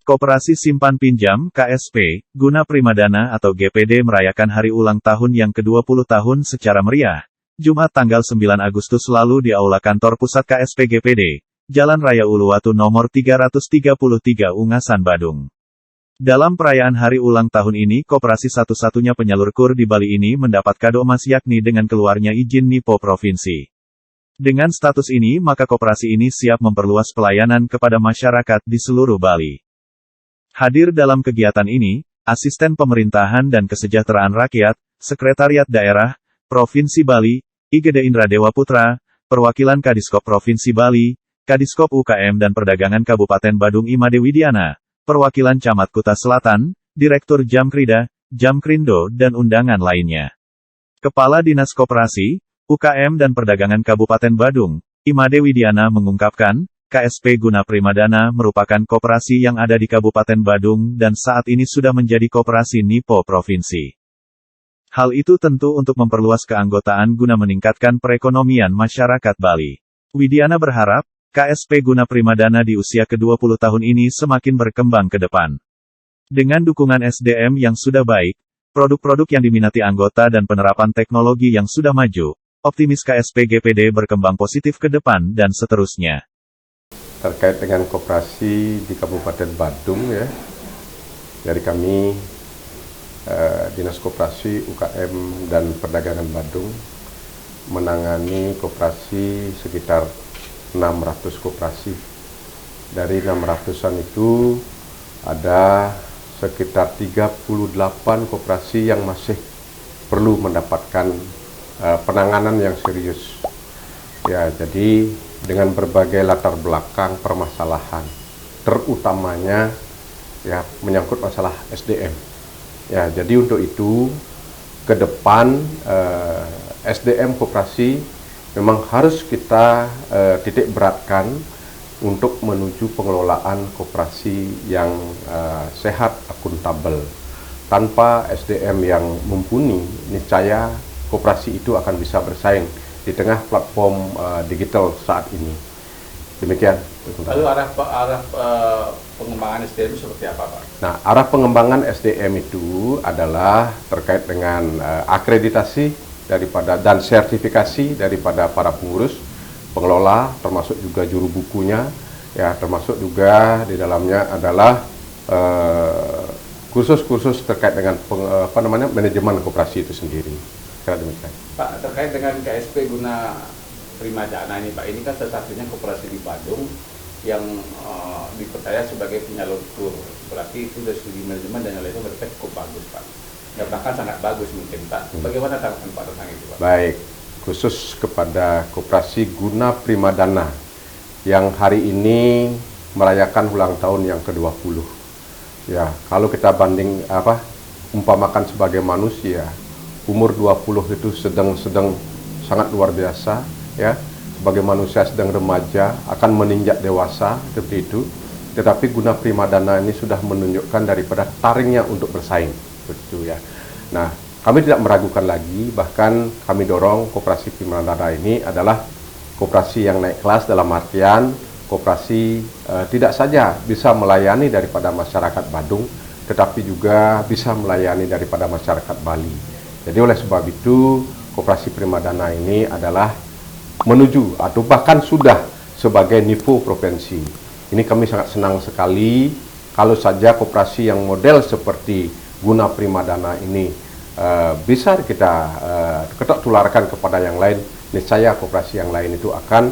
Koperasi Simpan Pinjam (KSP) Guna Primadana atau GPD merayakan hari ulang tahun yang ke-20 tahun secara meriah. Jumat tanggal 9 Agustus lalu di Aula Kantor Pusat KSP GPD, Jalan Raya Uluwatu nomor 333 Ungasan, Badung. Dalam perayaan hari ulang tahun ini, koperasi satu-satunya penyalur KUR di Bali ini mendapat kado emas yakni dengan keluarnya izin NIPO Provinsi. Dengan status ini, maka koperasi ini siap memperluas pelayanan kepada masyarakat di seluruh Bali. Hadir dalam kegiatan ini, Asisten Pemerintahan dan Kesejahteraan Rakyat, Sekretariat Daerah, Provinsi Bali, IGD Indra Dewa Putra, Perwakilan Kadiskop Provinsi Bali, Kadiskop UKM dan Perdagangan Kabupaten Badung Imade Widiana, Perwakilan Camat Kuta Selatan, Direktur Jamkrida, Jamkrindo dan undangan lainnya. Kepala Dinas Koperasi, UKM dan Perdagangan Kabupaten Badung, Imade Widiana mengungkapkan, KSP Guna Primadana merupakan koperasi yang ada di Kabupaten Badung dan saat ini sudah menjadi koperasi NIPO Provinsi. Hal itu tentu untuk memperluas keanggotaan guna meningkatkan perekonomian masyarakat Bali. Widiana berharap, KSP Guna Primadana di usia ke-20 tahun ini semakin berkembang ke depan. Dengan dukungan SDM yang sudah baik, produk-produk yang diminati anggota dan penerapan teknologi yang sudah maju, optimis KSP GPD berkembang positif ke depan dan seterusnya. Terkait dengan koperasi di Kabupaten Badung ya, dari kami Dinas Koperasi, UKM dan Perdagangan Badung menangani koperasi sekitar 600 koperasi. Dari 600-an itu ada sekitar 38 koperasi yang masih perlu mendapatkan penanganan yang serius. Ya, jadi dengan berbagai latar belakang permasalahan, terutamanya ya menyangkut masalah SDM. Ya, jadi untuk itu ke depan SDM koperasi memang harus kita titik beratkan untuk menuju pengelolaan koperasi yang sehat, akuntabel. Tanpa SDM yang mumpuni, niscaya koperasi itu akan bisa bersaing di tengah platform digital saat ini. Demikian. Lalu arah pengembangan SDM itu seperti apa, Pak? Nah, arah pengembangan SDM itu adalah terkait dengan akreditasi daripada dan sertifikasi daripada para pengurus, pengelola, termasuk juga juru bukunya, ya, termasuk juga di dalamnya adalah kursus-kursus terkait dengan manajemen koperasi itu sendiri. Demikian. Pak, terkait dengan KSP Guna Primadana ini, Pak, ini kan satu-satunya koperasi di Badung yang dipercaya sebagai penyalur KUR. Berarti itu dari segi manajemen dan lain-lain mereka cukup bagus, Pak. Ya, bahkan sangat bagus mungkin, Pak. Bagaimana tanggapan Pak tentang itu, Pak? Baik, khusus kepada koperasi Guna Primadana yang hari ini merayakan ulang tahun yang ke-20. Ya, kalau kita umpamakan sebagai manusia, umur 20 itu sedang sangat luar biasa, ya. Sebagai manusia sedang remaja akan menginjak dewasa seperti itu. Tetapi Guna Primadana ini sudah menunjukkan daripada taringnya untuk bersaing, begitu ya. Nah, kami tidak meragukan lagi, bahkan kami dorong koperasi Primadana ini adalah koperasi yang naik kelas dalam artian koperasi tidak saja bisa melayani daripada masyarakat Badung, tetapi juga bisa melayani daripada masyarakat Bali. Jadi oleh sebab itu, koperasi Primadana ini adalah menuju atau bahkan sudah sebagai NIPO Provinsi. Ini kami sangat senang sekali kalau saja koperasi yang model seperti Guna Primadana ini bisa kita tularkan kepada yang lain, niscaya koperasi yang lain itu akan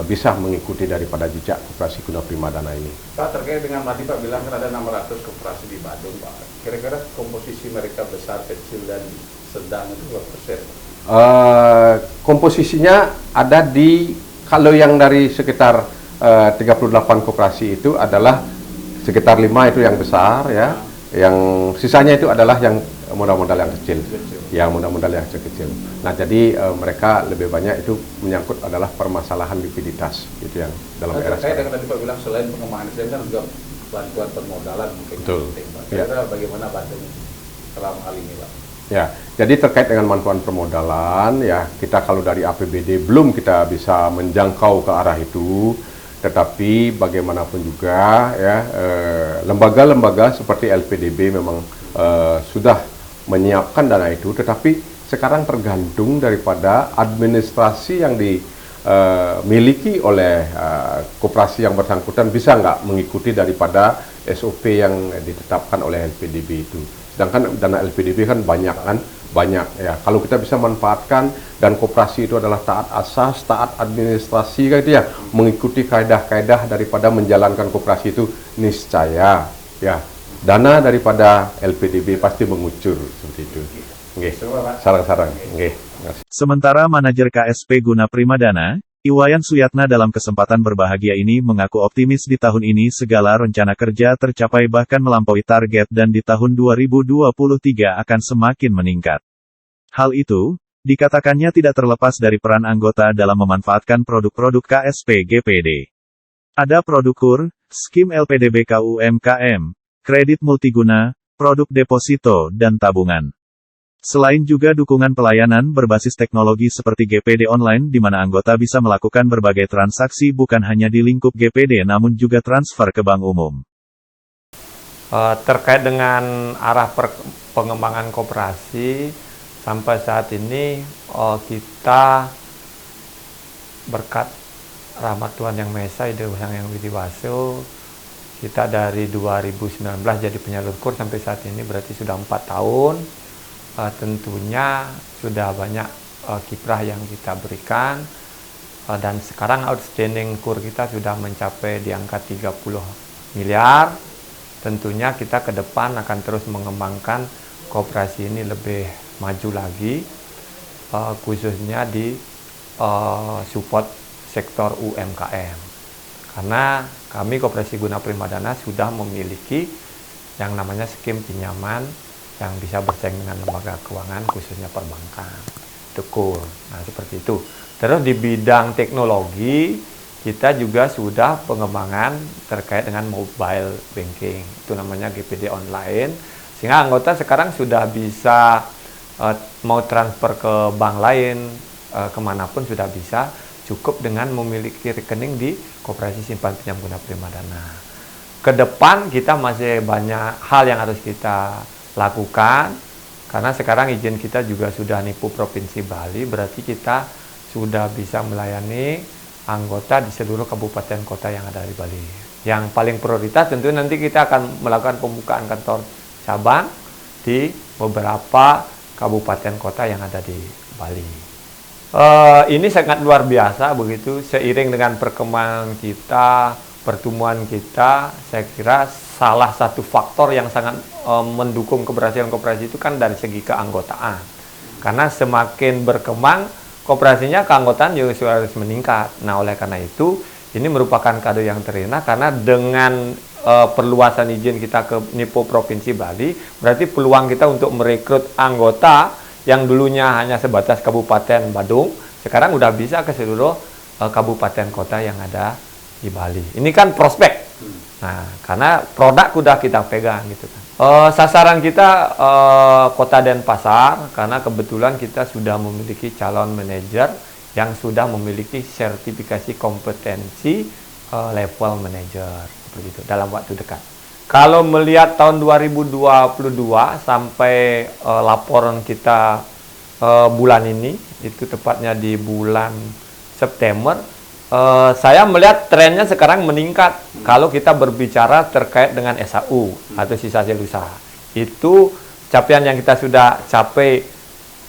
bisa mengikuti daripada jejak koperasi Guna Primadana ini. Pak, terkait dengan tadi Pak bilang kan ada 600 koperasi di Badung, Pak. Kira-kira komposisi mereka besar, kecil, dan sedang itu berapa persen? Komposisinya ada di, kalau yang dari sekitar 38 koperasi itu adalah sekitar 5 itu yang besar, ya. Yang sisanya itu adalah yang modal-modal yang kecil. Yang modal-modal yang kecil. Nah, jadi mereka lebih banyak itu menyangkut adalah permasalahan likuiditas, itu yang dalam era terkait sekarang. dengan tadi Pak bilang selain pengembangan SDM kan juga bantuan permodalan mungkin. Betul. Kira-kira bagaimana Badung dalam hal ini, Pak? Ya, jadi terkait dengan bantuan permodalan, ya kita kalau dari APBD belum kita bisa menjangkau ke arah itu. Tetapi bagaimanapun juga ya, lembaga-lembaga seperti LPDB memang sudah menyiapkan dana itu, tetapi sekarang tergantung daripada administrasi yang dimiliki oleh koperasi yang bersangkutan bisa nggak mengikuti daripada SOP yang ditetapkan oleh LPDB itu. Sedangkan dana LPDB kan banyak ya. Kalau kita bisa manfaatkan dan koperasi itu adalah taat asas, taat administrasi kan itu ya, mengikuti kaedah-kaedah daripada menjalankan koperasi itu, niscaya ya dana daripada LPDB pasti mengucur seperti itu. Nggih. Sarang-sarang. Nggih. Sementara manajer KSP Guna Primadana, Iwayan Suyatna dalam kesempatan berbahagia ini mengaku optimis di tahun ini segala rencana kerja tercapai bahkan melampaui target dan di tahun 2023 akan semakin meningkat. Hal itu, dikatakannya tidak terlepas dari peran anggota dalam memanfaatkan produk-produk KSP GPD. Ada produk KUR, skim LPDB KUMKM, kredit multiguna, produk deposito dan tabungan. Selain juga dukungan pelayanan berbasis teknologi seperti GPD online di mana anggota bisa melakukan berbagai transaksi bukan hanya di lingkup GPD namun juga transfer ke bank umum. Terkait dengan arah pengembangan koperasi, sampai saat ini kita berkat rahmat Tuhan Yang Maha Esa, Ide Yang Widiwaso, kita dari 2019 jadi penyalur KUR sampai saat ini berarti sudah 4 tahun. Tentunya sudah banyak kiprah yang kita berikan, dan sekarang outstanding KUR kita sudah mencapai di angka 30 miliar. Tentunya kita ke depan akan terus mengembangkan koperasi ini lebih maju lagi, khususnya di support sektor UMKM, karena kami Koperasi Guna Primadana sudah memiliki yang namanya skim pinjaman yang bisa bersaing dengan lembaga keuangan khususnya perbankan, itu KUR. Nah, seperti itu. Terus di bidang teknologi kita juga sudah pengembangan terkait dengan mobile banking, itu namanya GPD online, sehingga anggota sekarang sudah bisa mau transfer ke bank lain, kemanapun sudah bisa, cukup dengan memiliki rekening di Koperasi Simpan Pinjam Guna Primadana. Ke depan kita masih banyak hal yang harus kita lakukan, karena sekarang izin kita juga sudah nipu Provinsi Bali, berarti kita sudah bisa melayani anggota di seluruh kabupaten kota yang ada di Bali. Yang paling prioritas tentu nanti kita akan melakukan pembukaan kantor cabang di beberapa kabupaten kota yang ada di Bali. Ini sangat luar biasa begitu, seiring dengan perkembangan kita, pertumbuhan kita, saya kira salah satu faktor yang sangat mendukung keberhasilan koperasi itu kan dari segi keanggotaan. Karena semakin berkembang koperasinya, keanggotaan juga harus meningkat. Nah, oleh karena itu ini merupakan kado yang terindah, karena dengan perluasan izin kita ke NIPO Provinsi Bali, berarti peluang kita untuk merekrut anggota yang dulunya hanya sebatas Kabupaten Badung, sekarang udah bisa ke seluruh kabupaten kota yang ada di Bali. Ini kan prospek. Nah, karena produk udah kita pegang gitu kan. Sasaran kita Kota Denpasar, karena kebetulan kita sudah memiliki calon manajer yang sudah memiliki sertifikasi kompetensi level manager seperti itu dalam waktu dekat. Kalau melihat tahun 2022 sampai laporan kita bulan ini, itu tepatnya di bulan September, saya melihat trennya sekarang meningkat. Kalau kita berbicara terkait dengan SAU atau sisa hasil usaha, itu capaian yang kita sudah capai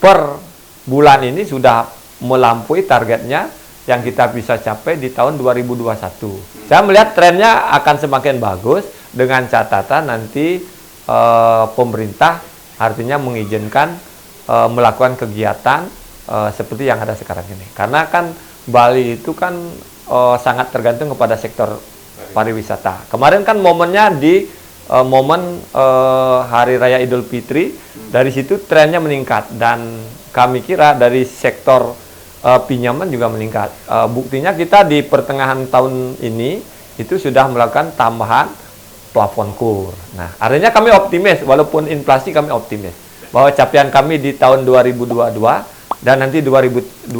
per bulan ini sudah melampaui targetnya yang kita bisa capai di tahun 2021. Saya melihat trennya akan semakin bagus, dengan catatan nanti pemerintah artinya mengizinkan melakukan kegiatan seperti yang ada sekarang ini. Karena kan Bali itu kan sangat tergantung kepada sektor pariwisata. Kemarin kan momennya di momen Hari Raya Idul Fitri, dari situ trennya meningkat, dan kami kira dari sektor pinjaman juga meningkat. Buktinya kita di pertengahan tahun ini itu sudah melakukan tambahan plafon KUR. Nah, artinya kami optimis, walaupun inflasi kami optimis bahwa capaian kami di tahun 2022 dan nanti 2023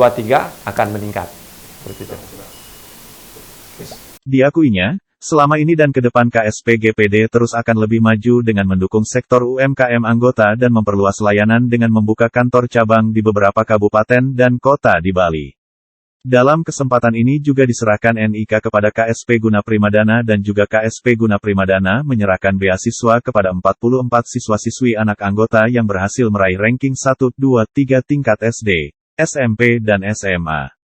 akan meningkat. Seperti itu. Diakuinya, selama ini dan ke depan KSP GPD terus akan lebih maju dengan mendukung sektor UMKM anggota dan memperluas layanan dengan membuka kantor cabang di beberapa kabupaten dan kota di Bali. Dalam kesempatan ini juga diserahkan NIK kepada KSP Guna Primadana dan juga KSP Guna Primadana menyerahkan beasiswa kepada 44 siswa-siswi anak anggota yang berhasil meraih ranking 1, 2, 3 tingkat SD, SMP dan SMA.